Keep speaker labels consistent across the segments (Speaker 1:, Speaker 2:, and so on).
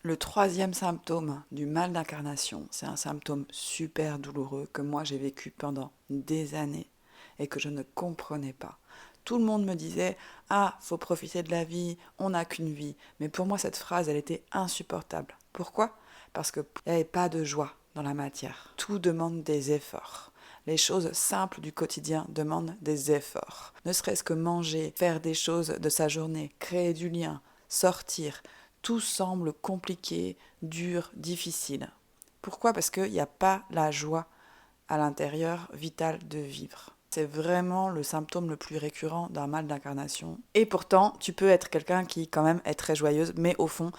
Speaker 1: Le troisième symptôme du mal d'incarnation, c'est un symptôme super douloureux que moi j'ai vécu pendant des années et que je ne comprenais pas. Tout le monde me disait «Ah, faut profiter de la vie, on n'a qu'une vie». Mais pour moi, cette phrase, elle était insupportable. Pourquoi? Parce qu'il n'y avait pas de joie dans la matière. Tout demande des efforts. Les choses simples du quotidien demandent des efforts. Ne serait-ce que manger, faire des choses de sa journée, créer du lien, sortir, tout semble compliqué, dur, difficile. Pourquoi? Parce qu'il n'y a pas la joie à l'intérieur vitale de vivre. C'est vraiment le symptôme le plus récurrent d'un mal d'incarnation. Et pourtant, tu peux être quelqu'un qui quand même est très joyeuse, mais au fond,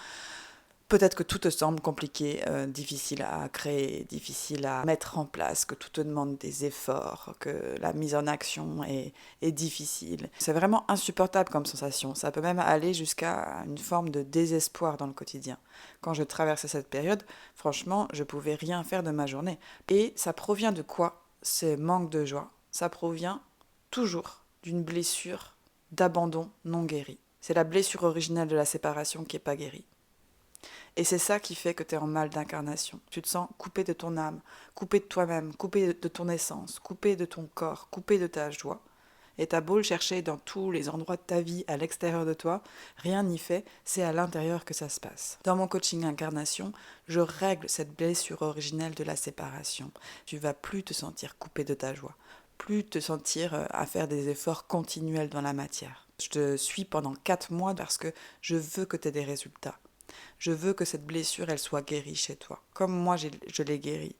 Speaker 1: peut-être que tout te semble compliqué, difficile à créer, difficile à mettre en place, que tout te demande des efforts, que la mise en action est difficile. C'est vraiment insupportable comme sensation. Ça peut même aller jusqu'à une forme de désespoir dans le quotidien. Quand je traversais cette période, franchement, je pouvais rien faire de ma journée. Et ça provient de quoi, ce manque de joie? Ça provient toujours d'une blessure d'abandon non guérie. C'est la blessure originelle de la séparation qui n'est pas guérie. Et c'est ça qui fait que tu es en mal d'incarnation. Tu te sens coupé de ton âme, coupé de toi-même, coupé de ton essence, coupé de ton corps, coupé de ta joie. Et t'as beau le chercher dans tous les endroits de ta vie, à l'extérieur de toi, rien n'y fait, c'est à l'intérieur que ça se passe. Dans mon coaching incarnation, je règle cette blessure originelle de la séparation. Tu vas plus te sentir coupé de ta joie, plus te sentir à faire des efforts continuels dans la matière. Je te suis pendant 4 mois parce que je veux que tu aies des résultats. Je veux que cette blessure, elle soit guérie chez toi, comme moi je l'ai guérie.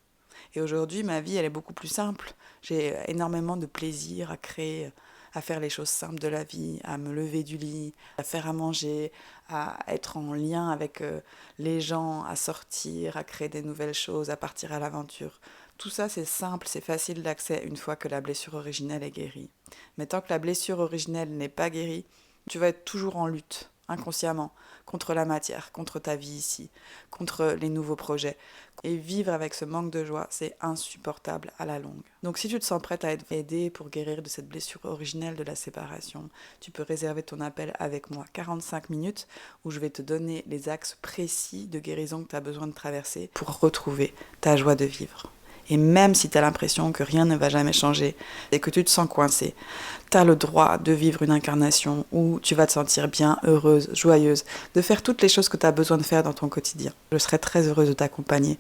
Speaker 1: Et aujourd'hui, ma vie, elle est beaucoup plus simple. J'ai énormément de plaisir à créer, à faire les choses simples de la vie, à me lever du lit, à faire à manger, à être en lien avec les gens, à sortir, à créer des nouvelles choses, à partir à l'aventure. Tout ça, c'est simple, c'est facile d'accès une fois que la blessure originelle est guérie. Mais tant que la blessure originelle n'est pas guérie, tu vas être toujours en lutte, inconsciemment, contre la matière, contre ta vie ici, contre les nouveaux projets. Et vivre avec ce manque de joie, c'est insupportable à la longue. Donc si tu te sens prête à être aidée pour guérir de cette blessure originelle de la séparation, tu peux réserver ton appel avec moi 45 minutes où je vais te donner les axes précis de guérison que tu as besoin de traverser pour retrouver ta joie de vivre. Et même si tu as l'impression que rien ne va jamais changer et que tu te sens coincé, tu as le droit de vivre une incarnation où tu vas te sentir bien, heureuse, joyeuse, de faire toutes les choses que tu as besoin de faire dans ton quotidien. Je serai très heureuse de t'accompagner.